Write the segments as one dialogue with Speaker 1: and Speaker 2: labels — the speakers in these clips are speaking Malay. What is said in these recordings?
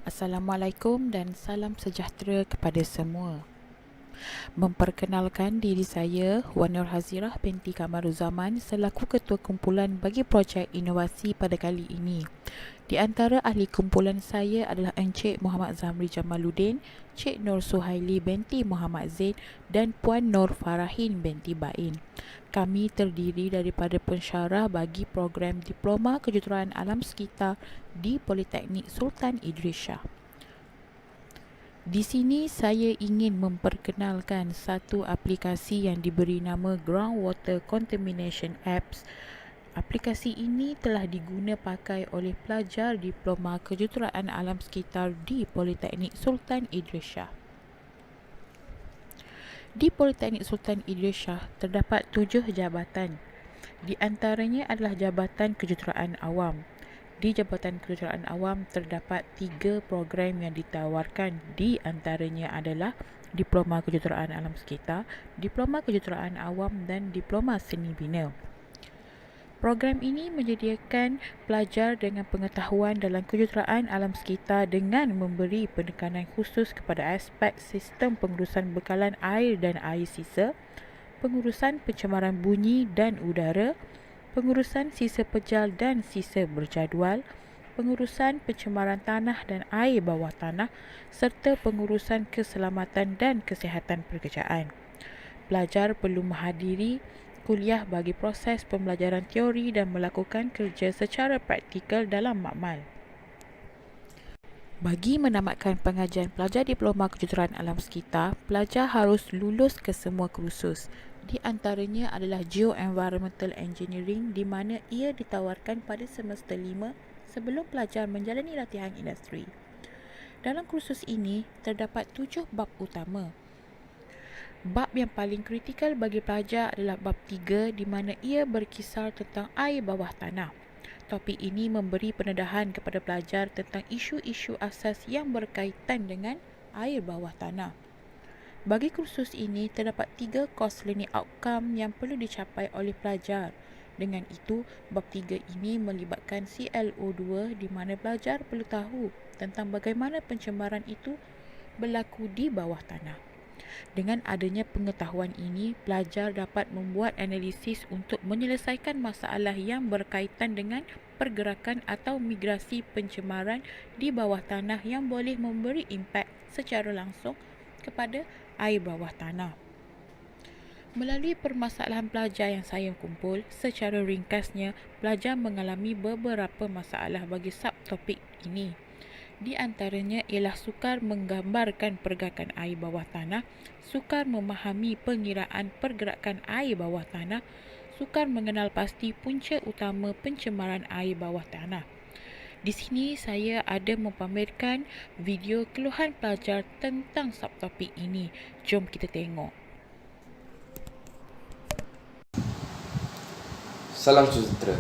Speaker 1: Assalamualaikum dan salam sejahtera kepada semua. Memperkenalkan diri saya, Wan Nur Hazirah binti Kamaruzaman selaku Ketua Kumpulan bagi projek inovasi pada kali ini. Di antara ahli kumpulan saya adalah Encik Muhammad Zamri Jamaluddin, Cik Nur Suhaili binti Muhammad Zain dan Puan Nur Farahin binti Bain. Kami terdiri daripada pensyarah bagi program Diploma Kejuruteraan Alam Sekitar di Politeknik Sultan Idris Shah. Di sini saya ingin memperkenalkan satu aplikasi yang diberi nama Groundwater Contamination Apps. Aplikasi ini telah diguna pakai oleh pelajar Diploma Kejuruteraan Alam Sekitar di Politeknik Sultan Idris Shah. Di Politeknik Sultan Idris Shah terdapat 7 jabatan. Di antaranya adalah Jabatan Kejuruteraan Awam. Di Jabatan Kejuruteraan Awam terdapat 3 program yang ditawarkan. Di antaranya adalah Diploma Kejuruteraan Alam Sekitar, Diploma Kejuruteraan Awam dan Diploma Seni Bina. Program ini menyediakan pelajar dengan pengetahuan dalam kejuruteraan alam sekitar dengan memberi penekanan khusus kepada aspek sistem pengurusan bekalan air dan air sisa, pengurusan pencemaran bunyi dan udara, pengurusan sisa pejal dan sisa berjadual, pengurusan pencemaran tanah dan air bawah tanah serta pengurusan keselamatan dan kesihatan pekerjaan. Pelajar perlu menghadiri kuliah bagi proses pembelajaran teori dan melakukan kerja secara praktikal dalam makmal. Bagi menamatkan pengajian pelajar Diploma Kejuruteraan Alam Sekitar, pelajar harus lulus ke semua kursus. Di antaranya adalah Geoenvironmental Engineering di mana ia ditawarkan pada semester 5 sebelum pelajar menjalani latihan industri. Dalam kursus ini, terdapat 7 bab utama. Bab yang paling kritikal bagi pelajar adalah bab 3 di mana ia berkisar tentang air bawah tanah. Topik ini memberi pendedahan kepada pelajar tentang isu-isu asas yang berkaitan dengan air bawah tanah. Bagi kursus ini, terdapat 3 course learning outcome yang perlu dicapai oleh pelajar. Dengan itu, bab 3 ini melibatkan CLO2 di mana pelajar perlu tahu tentang bagaimana pencemaran itu berlaku di bawah tanah. Dengan adanya pengetahuan ini, pelajar dapat membuat analisis untuk menyelesaikan masalah yang berkaitan dengan pergerakan atau migrasi pencemaran di bawah tanah yang boleh memberi impak secara langsung kepada air bawah tanah. Melalui permasalahan pelajar yang saya kumpul, secara ringkasnya, pelajar mengalami beberapa masalah bagi subtopik ini. Di antaranya ialah sukar menggambarkan pergerakan air bawah tanah, sukar memahami pengiraan pergerakan air bawah tanah, sukar mengenal pasti punca utama pencemaran air bawah tanah. Di sini saya ada mempamerkan video keluhan pelajar tentang subtopik ini. Jom kita tengok.
Speaker 2: Salam sejahtera.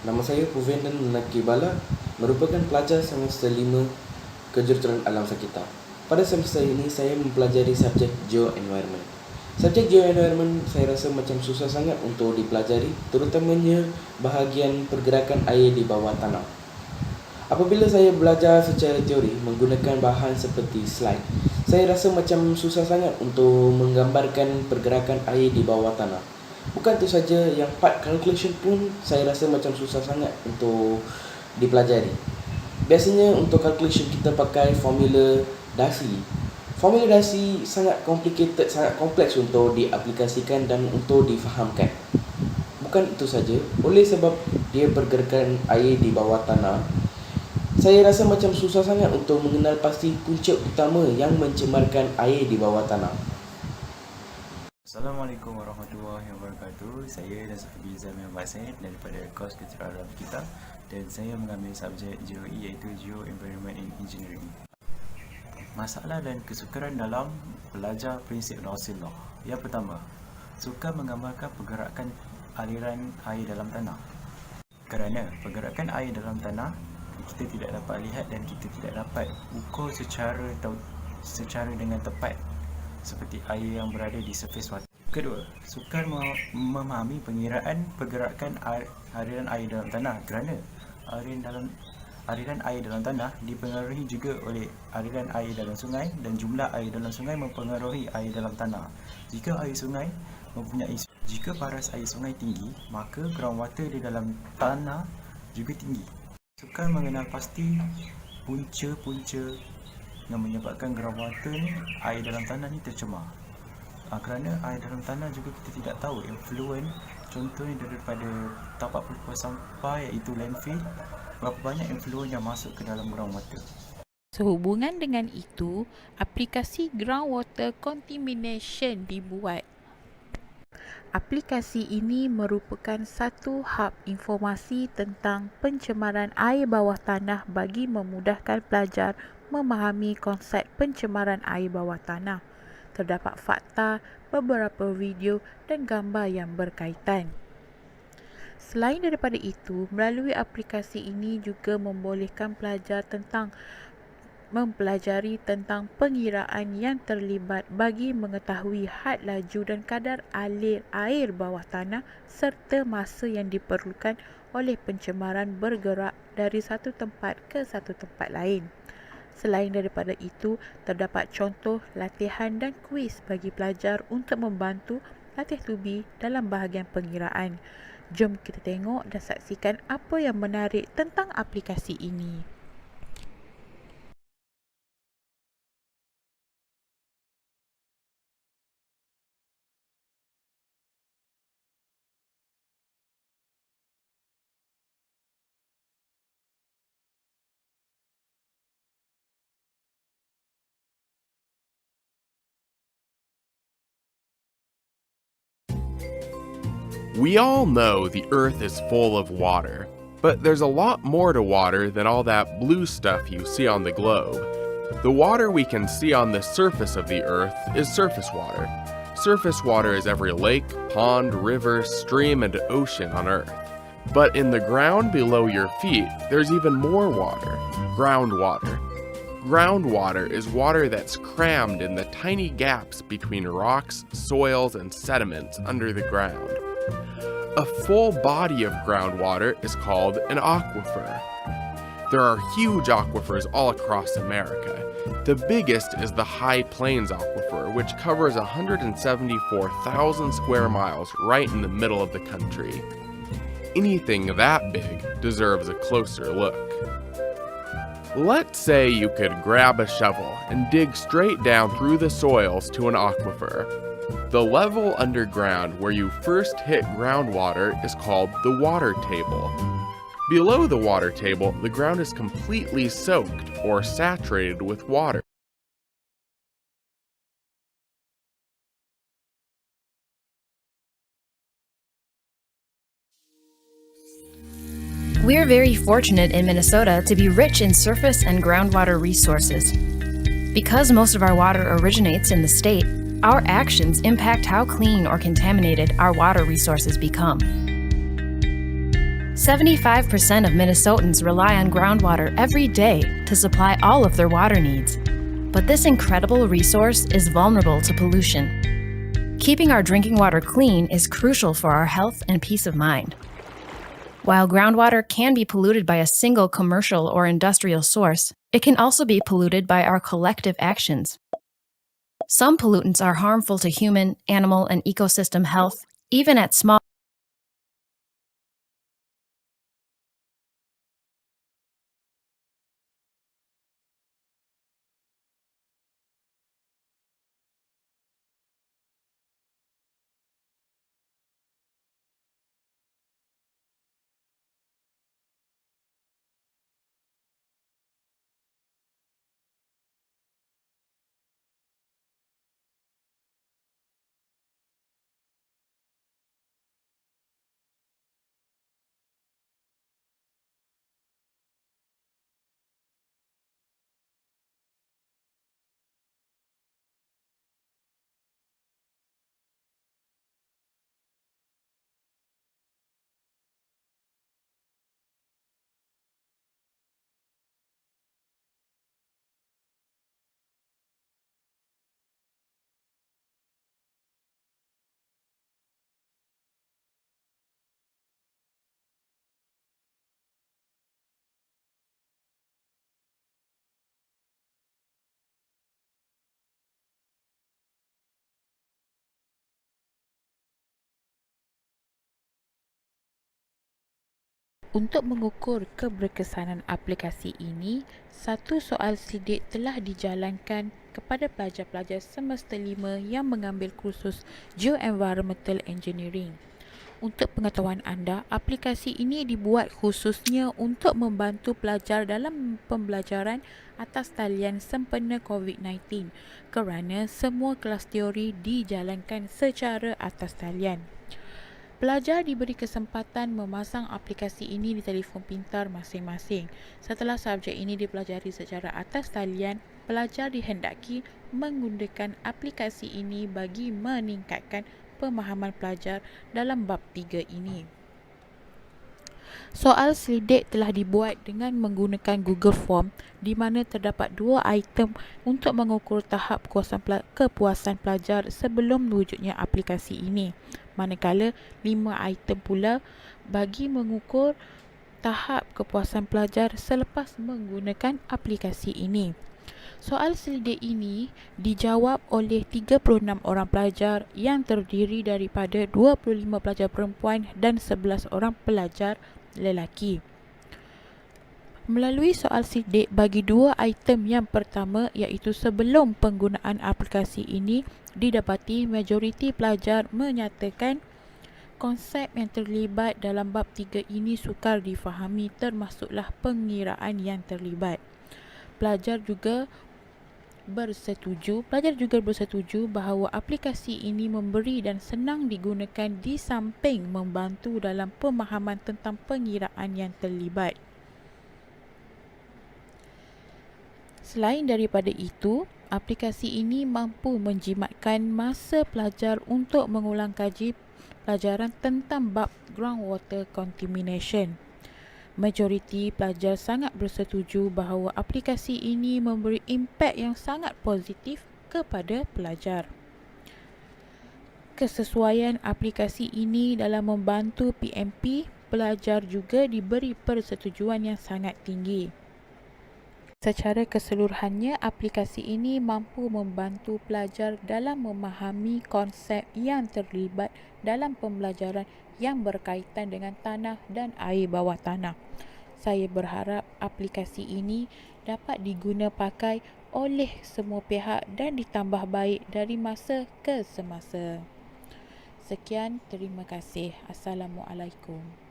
Speaker 2: Nama saya Puvendan Menaki Bala, merupakan pelajar semester 5 Kejuruteraan Alam Sekitar. Pada semester ini saya mempelajari subjek Geoenvironment. Subjek Geoenvironment saya rasa macam susah sangat untuk dipelajari, terutamanya bahagian pergerakan air di bawah tanah. Apabila saya belajar secara teori menggunakan bahan seperti slide, saya rasa macam susah sangat untuk menggambarkan pergerakan air di bawah tanah. Bukan itu saja, yang part calculation pun saya rasa macam susah sangat untuk dipelajari. Biasanya untuk calculation kita pakai formula dasi. Formula dasi sangat complicated, sangat kompleks untuk diaplikasikan dan untuk difahamkan. Bukan itu saja, oleh sebab dia pergerakan air di bawah tanah, saya rasa macam susah sangat untuk mengenal pasti punca utama yang mencemarkan air di bawah tanah.
Speaker 3: Assalamualaikum warahmatullahi wabarakatuh. Saya Nazfi Zamir Basin daripada kos Kejuruteraan Alam Sekitar dan saya mengambil subjek GEOE iaitu Geoenvironment and Engineering. Masalah dan kesukaran dalam belajar prinsip Rasulullah. Yang pertama, sukar menggambarkan pergerakan aliran air dalam tanah. Kerana pergerakan air dalam tanah kita tidak dapat lihat dan kita tidak dapat ukur secara dengan tepat seperti air yang berada di surface water. Kedua, sukar memahami pengiraan pergerakan aliran air dalam tanah kerana aliran air dalam tanah dipengaruhi juga oleh aliran air dalam sungai dan jumlah air dalam sungai mempengaruhi air dalam tanah. Jika paras air sungai tinggi, maka groundwater di dalam tanah juga tinggi. Sukar mengenal pasti punca-punca yang menyebabkan groundwater ni, air dalam tanah ni tercemar. Kerana air dalam tanah juga kita tidak tahu influen, contohnya daripada tapak pelipur sampah iaitu landfill, berapa banyak influen yang masuk ke dalam groundwater.
Speaker 1: Sehubungan dengan itu, aplikasi groundwater contamination dibuat. Aplikasi ini merupakan satu hub informasi tentang pencemaran air bawah tanah bagi memudahkan pelajar memahami konsep pencemaran air bawah tanah. Terdapat fakta, beberapa video dan gambar yang berkaitan. Selain daripada itu, melalui aplikasi ini juga membolehkan pelajar mempelajari tentang pengiraan yang terlibat bagi mengetahui had laju dan kadar alir air bawah tanah serta masa yang diperlukan oleh pencemaran bergerak dari satu tempat ke satu tempat lain. Selain daripada itu, terdapat contoh, latihan dan kuis bagi pelajar untuk membantu latih tubi dalam bahagian pengiraan. Jom kita tengok dan saksikan apa yang menarik tentang aplikasi ini.
Speaker 4: We all know the Earth is full of water, but there's a lot more to water than all that blue stuff you see on the globe. The water we can see on the surface of the Earth is surface water. Surface water is every lake, pond, river, stream, and ocean on Earth. But in the ground below your feet, there's even more water, groundwater. Groundwater is water that's crammed in the tiny gaps between rocks, soils, and sediments under the ground. A full body of groundwater is called an aquifer. There are huge aquifers all across America. The biggest is the High Plains Aquifer, which covers 174,000 square miles right in the middle of the country. Anything that big deserves a closer look. Let's say you could grab a shovel and dig straight down through the soils to an aquifer. The level underground where you first hit groundwater is called the water table. Below the water table, the ground is completely soaked or saturated with water.
Speaker 5: We're very fortunate in Minnesota to be rich in surface and groundwater resources. Because most of our water originates in the state, our actions impact how clean or contaminated our water resources become. 75% of Minnesotans rely on groundwater every day to supply all of their water needs. But this incredible resource is vulnerable to pollution. Keeping our drinking water clean is crucial for our health and peace of mind. While groundwater can be polluted by a single commercial or industrial source, it can also be polluted by our collective actions. Some pollutants are harmful to human, animal, and ecosystem health, even at small
Speaker 1: Untuk mengukur keberkesanan aplikasi ini, satu soal sidik telah dijalankan kepada pelajar-pelajar semester 5 yang mengambil kursus Geoenvironmental Engineering. Untuk pengetahuan anda, aplikasi ini dibuat khususnya untuk membantu pelajar dalam pembelajaran atas talian sempena COVID-19 kerana semua kelas teori dijalankan secara atas talian. Pelajar diberi kesempatan memasang aplikasi ini di telefon pintar masing-masing. Setelah subjek ini dipelajari secara atas talian, pelajar dihendaki menggunakan aplikasi ini bagi meningkatkan pemahaman pelajar dalam bab 3 ini. Soal selidik telah dibuat dengan menggunakan Google Form di mana terdapat 2 item untuk mengukur tahap kepuasan pelajar sebelum wujudnya aplikasi ini. Manakala 5 item pula bagi mengukur tahap kepuasan pelajar selepas menggunakan aplikasi ini. Soal selidik ini dijawab oleh 36 orang pelajar yang terdiri daripada 25 pelajar perempuan dan 11 orang pelajar lelaki. Melalui soal sidik bagi 2 item yang pertama iaitu sebelum penggunaan aplikasi ini, didapati majoriti pelajar menyatakan konsep yang terlibat dalam bab 3 ini sukar difahami termasuklah pengiraan yang terlibat. Pelajar juga bersetuju bahawa aplikasi ini memberi dan senang digunakan di samping membantu dalam pemahaman tentang pengiraan yang terlibat. Selain daripada itu, aplikasi ini mampu menjimatkan masa pelajar untuk mengulang kaji pelajaran tentang bab groundwater contamination. Majoriti pelajar sangat bersetuju bahawa aplikasi ini memberi impak yang sangat positif kepada pelajar. Kesesuaian aplikasi ini dalam membantu PMP, pelajar juga diberi persetujuan yang sangat tinggi. Secara keseluruhannya, aplikasi ini mampu membantu pelajar dalam memahami konsep yang terlibat dalam pembelajaran yang berkaitan dengan tanah dan air bawah tanah. Saya berharap aplikasi ini dapat diguna pakai oleh semua pihak dan ditambah baik dari masa ke semasa. Sekian, terima kasih. Assalamualaikum.